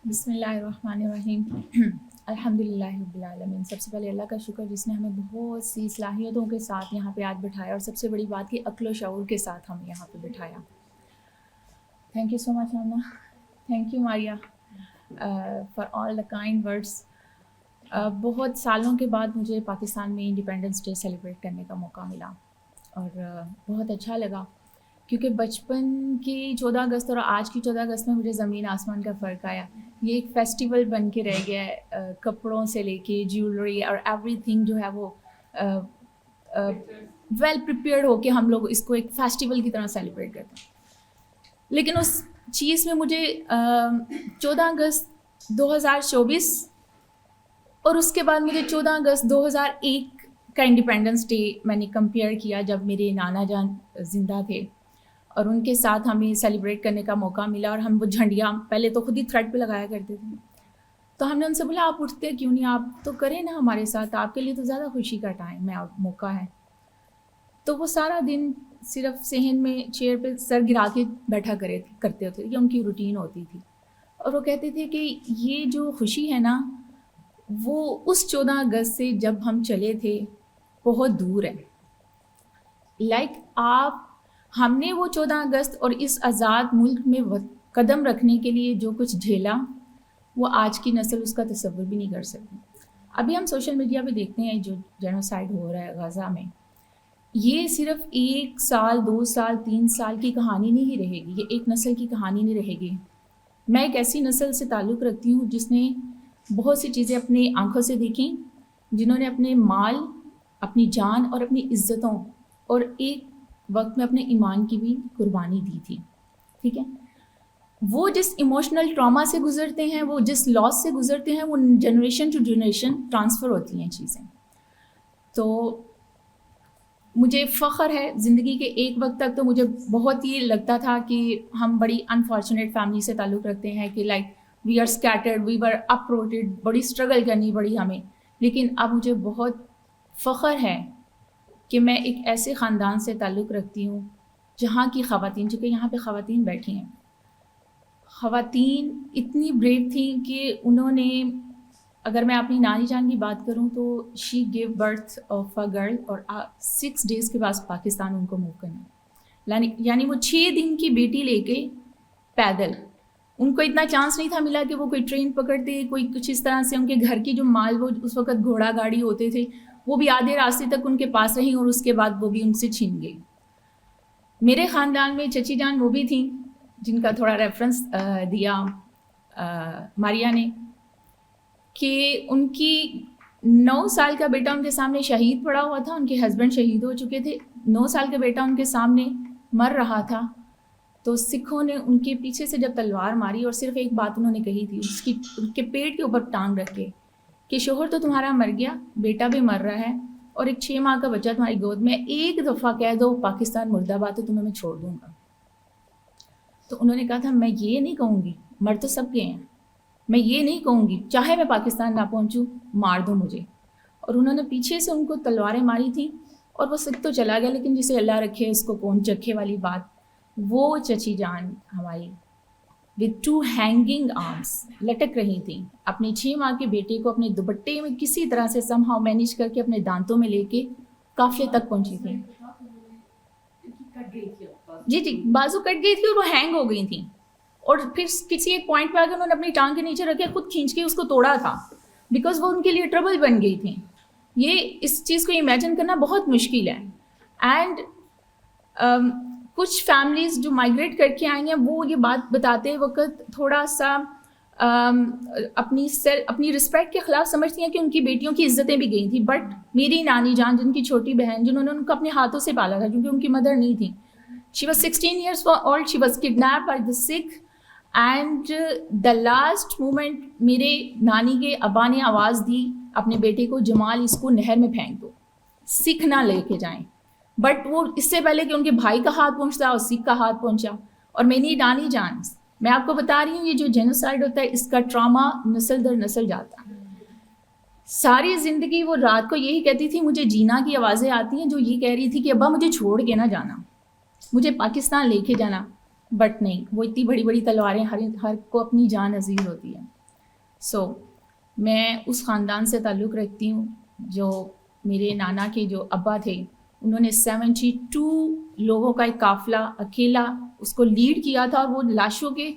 بسم اللہ الرحمن الرحیم الحمدللہ رب العالمین. سب سے پہلے اللہ کا شکر جس نے ہمیں بہت سی صلاحیتوں کے ساتھ یہاں پہ آج بٹھایا، اور سب سے بڑی بات کہ عقل و شعور کے ساتھ ہمیں یہاں پہ بٹھایا. تھینک یو سو مچ نانا، thank you Maria for all the kind words. بہت سالوں کے بعد مجھے پاکستان میں انڈیپینڈنس ڈے سیلیبریٹ کرنے کا موقع ملا، اور بہت اچھا لگا، کیونکہ بچپن کی 14 اگست اور آج کی 14 اگست میں مجھے زمین آسمان کا فرق آیا. یہ ایک فیسٹیول بن کے رہ گیا ہے، کپڑوں سے لے کے جیولری اور ایوری تھنگ جو ہے وہ ویل پریپیئرڈ ہو کے ہم لوگ اس کو ایک فیسٹیول کی طرح سیلیبریٹ کرتے ہیں. لیکن اس چیز میں مجھے 14 اگست 2024 اور اس کے بعد مجھے 14 اگست 2001 کا انڈیپینڈنس ڈے میں نے کمپیئر کیا، جب میرے نانا جان زندہ تھے اور ان کے ساتھ ہمیں سیلیبریٹ کرنے کا موقع ملا. اور ہم وہ جھنڈیاں پہلے تو خود ہی تھریڈ پہ لگایا کرتے تھے، تو ہم نے ان سے بولا آپ اٹھتے کیوں نہیں، آپ تو کریں نا ہمارے ساتھ، آپ کے لیے تو زیادہ خوشی کا ٹائم ہے، موقع ہے. تو وہ سارا دن صرف صحن میں چیئر پہ سر گرا کے بیٹھا کرتے ہوتے، یہ ان کی روٹین ہوتی تھی. اور وہ کہتے تھے کہ یہ جو خوشی ہے نا وہ اس 14 اگست سے جب ہم چلے تھے بہت دور ہے. ہم نے وہ 14 اگست اور اس آزاد ملک میں قدم رکھنے کے لیے جو کچھ جھیلا، وہ آج کی نسل اس کا تصور بھی نہیں کر سکتی. ابھی ہم سوشل میڈیا پہ دیکھتے ہیں جو جینوسائیڈ ہو رہا ہے غزہ میں، یہ صرف 1 سال 2 سال 3 سال کی کہانی نہیں رہے گی، یہ ایک نسل کی کہانی نہیں رہے گی. میں ایک ایسی نسل سے تعلق رکھتی ہوں جس نے بہت سی چیزیں اپنی آنکھوں سے دیکھیں، جنہوں نے اپنے مال، اپنی جان اور اپنی عزتوں اور ایک وقت میں اپنے ایمان کی بھی قربانی دی تھی. ٹھیک ہے، وہ جس ایموشنل ٹراما سے گزرتے ہیں، وہ جس لاس سے گزرتے ہیں، وہ جنریشن ٹو جنریشن ٹرانسفر ہوتی ہیں چیزیں. تو مجھے فخر ہے زندگی کے ایک وقت تک تو مجھے بہت ہی لگتا تھا کہ ہم بڑی انفارچونیٹ فیملی سے تعلق رکھتے ہیں، کہ like we are scattered, we were uprooted, بڑی اسٹرگل کرنی پڑی ہمیں. لیکن اب مجھے بہت فخر ہے کہ میں ایک ایسے خاندان سے تعلق رکھتی ہوں جہاں کی خواتین، چونکہ یہاں پہ خواتین بیٹھی ہیں، خواتین اتنی بریو تھیں کہ انہوں نے، اگر میں اپنی نانی جان کی بات کروں تو she gave birth of a girl, اور 6 days کے بعد پاکستان ان کو موو کرنا، یعنی وہ 6 دن کی بیٹی لے کے پیدل. ان کو اتنا چانس نہیں تھا ملا کہ وہ کوئی ٹرین پکڑتے، کوئی کچھ اس طرح سے. ان کے گھر کی جو مال، وہ اس وقت گھوڑا گاڑی ہوتے تھے، وہ بھی آدھے راستے تک ان کے پاس رہیں اور اس کے بعد وہ بھی ان سے چھین گئی. میرے خاندان میں چچی جان وہ بھی تھیں جن کا تھوڑا ریفرنس دیا ماریا نے، کہ ان کی 9 سال کا بیٹا ان کے سامنے شہید پڑا ہوا تھا، ان کے ہسبینڈ شہید ہو چکے تھے، 9 سال کا بیٹا ان کے سامنے مر رہا تھا. تو سکھوں نے ان کے پیچھے سے جب تلوار ماری، اور صرف ایک بات انہوں نے کہی تھی، ان کے پیٹ کے اوپر ٹانگ رکھ کے، کہ شوہر تو تمہارا مر گیا، بیٹا بھی مر رہا ہے، اور ایک 6 ماہ کا بچہ تمہاری گود میں، ایک دفعہ کہہ دو پاکستان مرد آباد تو تمہیں میں چھوڑ دوں گا. تو انہوں نے کہا تھا میں یہ نہیں کہوں گی، مر تو سب گئے ہیں، میں یہ نہیں کہوں گی چاہے میں پاکستان نہ پہنچوں، مار دو مجھے. اور انہوں نے پیچھے سے ان کو تلواریں ماری تھیں، اور وہ سکھ تو چلا گیا، لیکن جسے اللہ رکھے اس کو کون چکھے والی بات. وہ چچی جان ہماری with 2 hanging arms لٹک رہی تھیں، اپنے 6 ماہ کے بیٹے کو اپنے دوپٹے میں کسی طرح سے somehow مینیج کر کے اپنے دانتوں میں لے کے قافلے تک پہنچی تھیں. جی بازو کٹ گئی تھی اور وہ ہینگ ہو گئی تھیں، اور پھر کسی ایک پوائنٹ پہ آ کے انہوں نے اپنی ٹانگ کے نیچے رکھ کے خود کھینچ کے اس کو توڑا تھا، بیکاز وہ ان کے لیے ٹربل بن گئی تھیں. یہ اس چیز کو امیجن کرنا بہت مشکل ہے. اینڈ کچھ فیملیز جو مائگریٹ کر کے آئی ہیں، وہ یہ بات بتاتے وقت تھوڑا سا اپنی رسپیکٹ کے خلاف سمجھتی ہیں کہ ان کی بیٹیوں کی عزتیں بھی گئی تھیں. بٹ میری نانی جان، جن کی چھوٹی بہن، جنہوں نے ان کو اپنے ہاتھوں سے پالا تھا کیونکہ ان کی مدر نہیں تھی، she was 16 years old, she was kidnapped by the Sikh, and the last moment میرے نانی کے ابا نے آواز دی اپنے بیٹے کو، جمال اس کو نہر میں پھینک دو، سکھ نہ لے کے جائیں. بٹ وہ اس سے پہلے کہ ان کے بھائی کا ہاتھ پہنچتا اور سکھ کا ہاتھ پہنچا. اور میری نانی جان، میں آپ کو بتا رہی ہوں، یہ جو جینوسائیڈ ہوتا ہے اس کا ٹراما نسل در نسل جاتا ہے. ساری زندگی وہ رات کو یہی کہتی تھی، مجھے جینا کی آوازیں آتی ہیں جو یہ کہہ رہی تھی کہ ابا مجھے چھوڑ کے نہ جانا، مجھے پاکستان لے کے جانا. بٹ نہیں, وہ اتنی بڑی بڑی تلواریں, ہر کو اپنی جان عزیز ہوتی ہے. سو میں اس خاندان سے تعلق رکھتی ہوں جو میرے نانا کے جو ابا تھے, انہوں نے 72 لوگوں کا ایک قافلہ اکیلا اس کو لیڈ کیا تھا, اور وہ لاشوں کے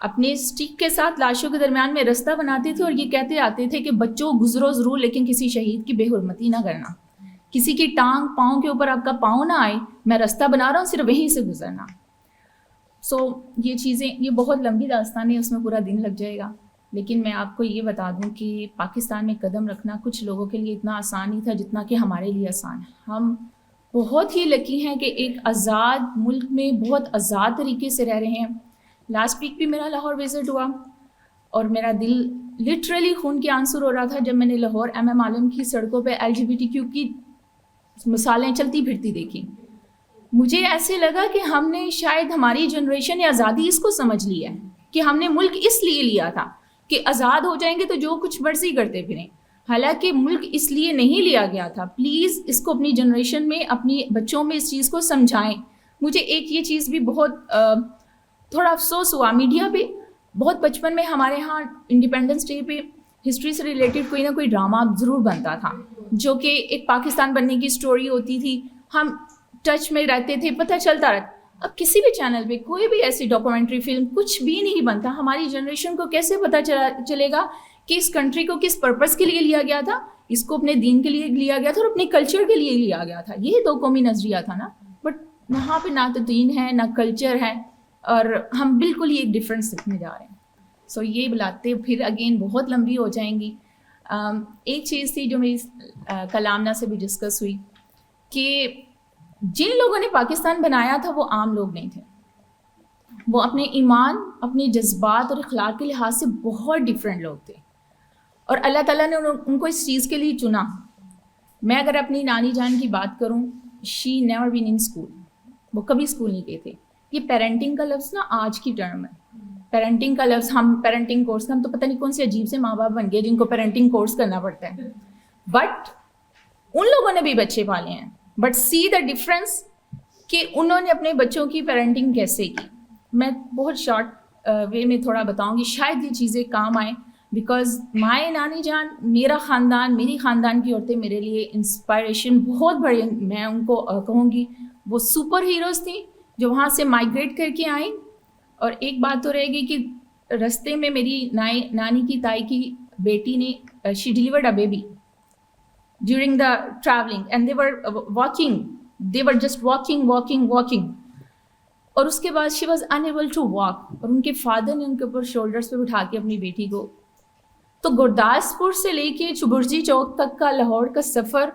اپنے اسٹک کے ساتھ لاشوں کے درمیان میں رستہ بناتے تھے, اور یہ کہتے آتے تھے کہ بچوں گزرو ضرور لیکن کسی شہید کی بے حرمتی نہ کرنا, کسی کی ٹانگ پاؤں کے اوپر آپ کا پاؤں نہ آئے, میں رستہ بنا رہا ہوں صرف وہیں سے گزرنا. سو یہ چیزیں, یہ بہت لمبی داستان ہے, اس میں پورا دن لگ جائے گا, لیکن میں آپ کو یہ بتا دوں کہ پاکستان میں قدم رکھنا کچھ لوگوں کے لیے اتنا آسان نہیں تھا جتنا کہ ہمارے لیے آسان ہے. ہم بہت ہی لکی ہیں کہ ایک آزاد ملک میں بہت آزاد طریقے سے رہ رہے ہیں. لاسٹ ویک بھی میرا لاہور وزٹ ہوا, اور میرا دل لٹرلی خون کے آنسر ہو رہا تھا جب میں نے لاہور MM عالم کی سڑکوں پہ LGBTQ کی مثالیں چلتی پھرتی دیکھی. مجھے ایسے لگا کہ ہم نے شاید, ہماری جنریشن نے آزادی اس کو سمجھ لی ہے کہ ہم نے ملک اس لیے لیا تھا کہ آزاد ہو جائیں گے تو جو کچھ مرضی کرتے پھریں, حالانکہ ملک اس لیے نہیں لیا گیا تھا. پلیز اس کو اپنی جنریشن میں, اپنی بچوں میں اس چیز کو سمجھائیں. مجھے ایک یہ چیز بھی بہت تھوڑا افسوس ہوا, میڈیا پہ بہت بچپن میں ہمارے ہاں انڈیپینڈنس ڈے پہ ہسٹری سے ریلیٹڈ کوئی نہ کوئی ڈرامہ ضرور بنتا تھا, جو کہ ایک پاکستان بننے کی سٹوری ہوتی تھی, ہم ٹچ میں رہتے تھے, پتہ چلتا رہتا. اب کسی بھی چینل پہ کوئی بھی ایسی ڈاکومنٹری فلم کچھ بھی نہیں بنتا. ہماری جنریشن کو کیسے پتہ چلے گا کہ اس کنٹری کو کس پرپس کے لیے لیا گیا تھا؟ اس کو اپنے دین کے لیے لیا گیا تھا اور اپنے کلچر کے لیے لیا گیا تھا. یہ دو قومی نظریہ تھا نا, بٹ وہاں پہ نہ تو دین ہے نہ کلچر ہے, اور ہم بالکل ہی ایک ڈفرینس سیکھنے جا رہے ہیں. سو یہ بلاتے پھر اگین بہت لمبی ہو جائیں گی. ایک چیز تھی جو میری کلامنا سے بھی ڈسکس ہوئی کہ جن لوگوں نے پاکستان بنایا تھا وہ عام لوگ نہیں تھے, وہ اپنے ایمان, اپنے جذبات اور اخلاق کے لحاظ سے بہت ڈفرینٹ لوگ تھے, اور اللہ تعالیٰ نے ان کو اس چیز کے لیے چنا. میں اگر اپنی نانی جان کی بات کروں, شی نیور بین ان اسکول, وہ کبھی اسکول نہیں گئے تھے. یہ پیرنٹنگ کا لفظ نا آج کی ٹرم ہے, پیرنٹنگ کا لفظ, ہم پیرنٹنگ کورس, ہم تو پتہ نہیں کون سے عجیب سے ماں باپ بن گئے جن کو پیرنٹنگ کورس کرنا پڑتا ہے, بٹ ان لوگوں نے بھی بچے پالے ہیں. بٹ سی دا ڈفرینس کہ انہوں نے اپنے بچوں کی پیرنٹنگ کیسے کی. میں بہت شارٹ وے میں تھوڑا بتاؤں گی, شاید یہ چیزیں کام آئیں, بیکاز مائی نانی جان, میرا خاندان, میری خاندان کی عورتیں میرے لیے انسپائریشن بہت بڑی, میں ان کو کہوں گی وہ سپر ہیروز تھیں جو وہاں سے مائگریٹ کر کے آئیں. اور ایک بات تو رہے گی کہ رستے میں میری نانی کی تائی کی بیٹی نے, she delivered a baby during the traveling and they were just walking, اور اس کے بعد she was unable to walk, اور ان کے فادر نے ان کے اوپر شولڈرز پہ بٹھا کے اپنی بیٹی کو, تو گرداسپور سے لے کے چبرجی چوک تک کا لاہور کا سفر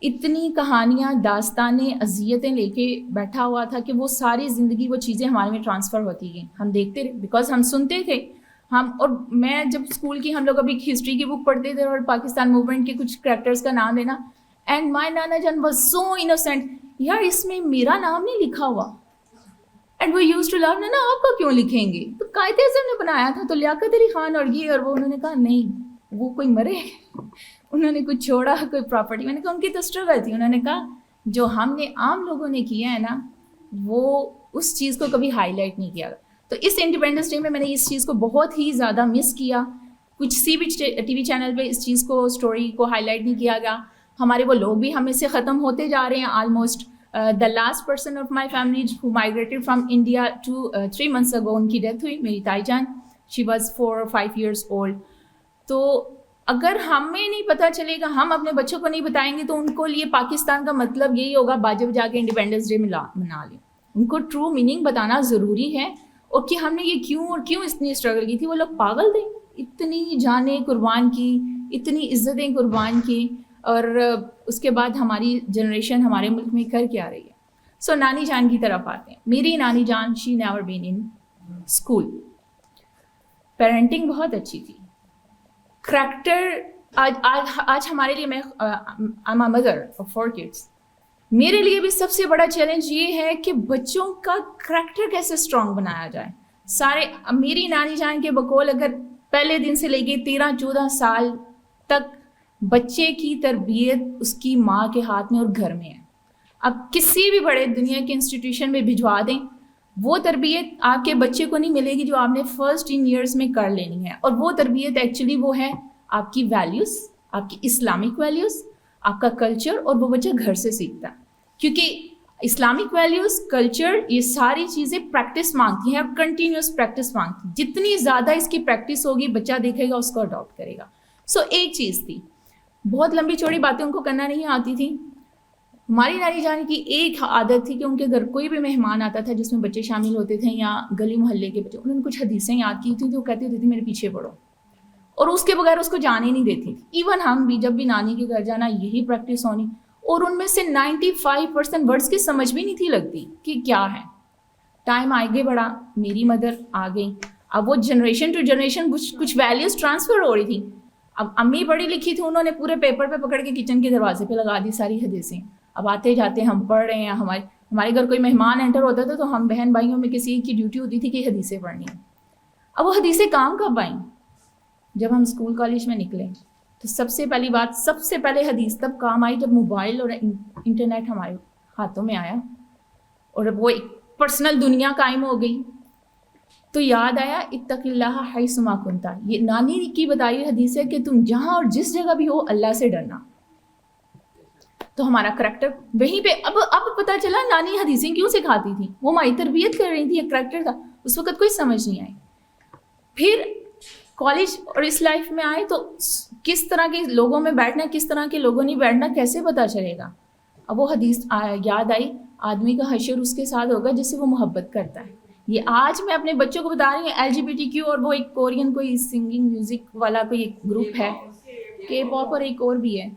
اتنی کہانیاں, داستانیں, اذیتیں لے کے بیٹھا ہوا تھا کہ وہ ساری زندگی وہ چیزیں ہمارے میں ٹرانسفر ہوتی گئیں. ہم دیکھتے رہے بیکاز ہم سنتے تھے. اور میں جب اسکول کی, ہم لوگ ابھی ہسٹری کی بک پڑھتے تھے اور پاکستان موومنٹ کے کچھ کریکٹرز کا نام لینا, اینڈ مائی نانا جان واز سو انوسینٹ, یار اس میں میرا نام نہیں لکھا ہوا, اینڈ وہ یوز ٹو لو, نا آپ کا کیوں لکھیں گے, تو قائد اعظم نے بنایا تھا, تو لیاقت علی خان اور یہ اور وہ. انہوں نے کہا نہیں, وہ کوئی مرے, انہوں نے کچھ چھوڑا, کوئی پراپرٹی. میں نے کہا ان کی تو اسٹرگل تھی. انہوں نے کہا جو ہم نے عام لوگوں نے کیا ہے نا, وہ اس چیز کو کبھی ہائی لائٹ نہیں کیا. تو اس انڈیپینڈنس ڈے میں نے اس چیز کو بہت ہی زیادہ مس کیا. کچھ ٹی وی چینل پہ اس چیز کو, اسٹوری کو ہائی لائٹ نہیں کیا گیا. ہمارے وہ لوگ بھی ہمیں سے ختم ہوتے جا رہے ہیں almost. The last person of my family who migrated from India 3 months ago, ان کی ڈیتھ ہوئی, میری تائی جان. She was 4 or 5 years old. تو اگر ہمیں نہیں پتہ چلے گا, ہم اپنے بچوں کو نہیں بتائیں گے, تو ان کو لیے پاکستان کا مطلب یہی ہوگا باجے بجا کے انڈیپینڈنس ڈے منا لیں. ان کو ٹرو میننگ بتانا ضروری ہے, اور کہ ہم نے یہ کیوں اتنی اسٹرگل کی تھی. وہ لوگ پاگل تھے, اتنی جانیں قربان کی, اتنی عزتیں قربان کی, اور اس کے بعد ہماری جنریشن ہمارے ملک میں کر کے آ رہی ہے. سو نانی جان کی طرف آتے ہیں. میری نانی جان, she never been in school. Parenting بہت اچھی تھی. کریکٹر آج ہمارے لیے, میں I'm a mother of 4 kids, میرے لیے بھی سب سے بڑا چیلنج یہ ہے کہ بچوں کا کریکٹر کیسے اسٹرانگ بنایا جائے. سارے میری نانی جان کے بقول اگر پہلے دن سے لے کے 13-14 سال تک بچے کی تربیت اس کی ماں کے ہاتھ میں اور گھر میں ہے. اب کسی بھی بڑے دنیا کے انسٹیٹیوشن میں بھجوا دیں, وہ تربیت آپ کے بچے کو نہیں ملے گی جو آپ نے فرسٹ 3 ایئرس میں کر لینی ہے. اور وہ تربیت ایکچولی وہ ہے آپ کی ویلیوز, آپ کی اسلامک ویلیوز, آپ کا کلچر, اور وہ بچہ گھر سے سیکھتا ہے. کیونکہ اسلامک ویلیوز, کلچر, یہ ساری چیزیں پریکٹس مانگتی ہیں اور کنٹینیوس پریکٹس مانگتی ہیں. جتنی زیادہ اس کی پریکٹس ہوگی بچہ دیکھے گا اس کو اڈاپٹ کرے گا. سو ایک چیز تھی, بہت لمبی چوڑی باتیں ان کو کرنا نہیں آتی تھیں. ہماری نانی جان کی ایک عادت تھی کہ ان کے گھر کوئی بھی مہمان آتا تھا جس میں بچے شامل ہوتے تھے یا گلی محلے کے بچے, انہوں نے کچھ حدیثیں یاد کی تھیں تو وہ کہتی ہوتی تھی میرے پیچھے پڑھو, اور اس کے بغیر اس کو جانے نہیں دیتی تھی. ایون ہم بھی جب بھی نانی کے گھر جانا یہی پریکٹس ہونی, اور ان میں سے 95% ورڈس کی سمجھ بھی نہیں تھی لگتی کہ کیا ہے. ٹائم آگے بڑھا, میری مدر آ گئی, اب وہ جنریشن ٹو جنریشن کچھ ویلیوز ٹرانسفر ہو رہی تھی. اب امی پڑھی لکھی تھی, انہوں نے پورے پیپر پہ پکڑ کے کچن کے دروازے پہ لگا دی ساری حدیثیں. اب آتے جاتے ہم پڑھ رہے ہیں, ہمارے گھر کوئی مہمان انٹر ہوتا تھا تو ہم بہن بھائیوں میں کسی ایک کی ڈیوٹی ہوتی تھی کہ حدیثیں پڑھنی ہیں. اب وہ حدیثیں کام کب آئیں؟ جب ہم اسکول کالج میں نکلے تو سب سے پہلی بات, سب سے پہلے حدیث تب کام آئی جب موبائل اور انٹرنیٹ ہمارے ہاتھوں میں آیا اور وہ ایک پرسنل دنیا قائم ہو گئی. تو یاد آیا اتق اللہ حیث ما کنت. یہ نانی کی بتائی حدیث ہے کہ تم جہاں اور جس جگہ بھی ہو اللہ سے ڈرنا. تو ہمارا کریکٹر وہیں پہ, اب پتہ چلا نانی حدیثیں کیوں سکھاتی تھی, وہ ہماری تربیت کر رہی تھی, ایک کریکٹر تھا. اس وقت کوئی سمجھ نہیں آئی. پھر کالج اور اس لائف میں آئے تو کس طرح کے لوگوں میں بیٹھنا, کس طرح کے لوگوں نہیں بیٹھنا, کیسے پتہ چلے گا. اب وہ حدیث یاد آئی, آدمی کا حشر اس کے ساتھ ہوگا جس سے وہ محبت کرتا ہے. یہ آج میں اپنے بچوں کو بتا رہی ہوں LGBTQ, اور وہ ایک کورین کوئی سنگنگ میوزک والا کوئی ایک گروپ ہے, کے پاپ, اور ایک اور بھی ہے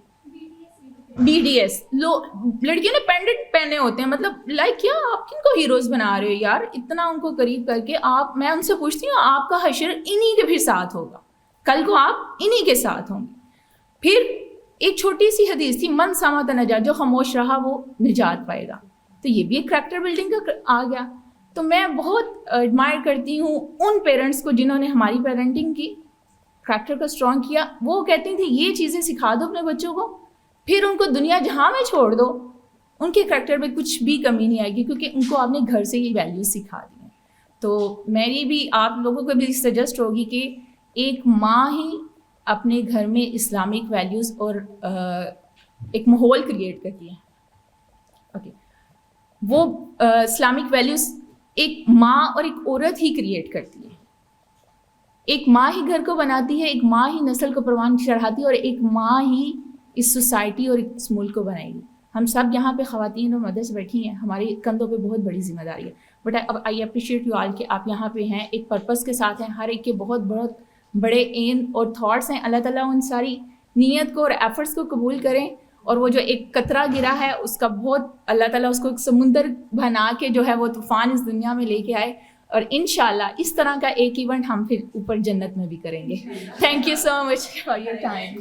BDS. لڑکیوں نے پینڈنٹ پہنے ہوتے ہیں, مطلب لائک کیا آپ کن کو ہیروز بنا رہے ہو یار, اتنا ان کو قریب کر کے. میں ان سے پوچھتی ہوں آپ کا حشر انہی کے بھی ساتھ ہوگا, کل کو آپ انہی کے ساتھ ہوں گے. پھر ایک چھوٹی سی حدیث تھی, من سامت نجات, جو خاموش رہا وہ نجات پائے گا. تو یہ بھی ایک کریکٹر بلڈنگ کا آ گیا. تو میں بہت ایڈمائر کرتی ہوں ان پیرنٹس کو جنہوں نے ہماری پیرنٹنگ کی, کریکٹر کو اسٹرانگ کیا. وہ کہتی تھیں یہ چیزیں سکھا دو اپنے بچوں کو, پھر ان کو دنیا جہاں میں چھوڑ دو, ان کے کریکٹر میں کچھ بھی کمی نہیں آئے گی, کیونکہ ان کو آپ نے گھر سے یہ ویلیوز سکھا دی ہیں. تو میری بھی آپ لوگوں کو بھی سجیسٹ ہوگی کہ ایک ماں ہی اپنے گھر میں اسلامک ویلیوز اور ایک ماحول کریٹ کرتی ہے. اوکے, وہ اسلامک ویلیوز ایک ماں اور ایک عورت ہی کریٹ کرتی ہے. ایک ماں ہی گھر کو بناتی ہے, ایک ماں ہی نسل کو پروان چڑھاتی ہے, اور ایک ماں ہی اس سوسائٹی اور اس ملک کو بنائے گی. ہم سب یہاں پہ خواتین اور مدرس بیٹھی ہیں, ہماری کندھوں پہ بہت بڑی ذمہ داری ہے. But I appreciate you all کہ آپ یہاں پہ ہیں, ایک پرپس کے ساتھ ہیں. ہر ایک کے بہت بہت بڑے ایم اور تھاٹس ہیں. اللہ تعالیٰ ان ساری نیت کو اور ایفرٹس کو قبول کریں, اور وہ جو ایک قطرہ گرا ہے اس کا بہت اللہ تعالیٰ اس کو ایک سمندر بنا کے جو ہے وہ طوفان اس دنیا میں لے کے آئے, اور انشاءاللہ اس طرح کا ایک ایونٹ ہم پھر اوپر جنت میں بھی کریں گے. Thank you so much for your time.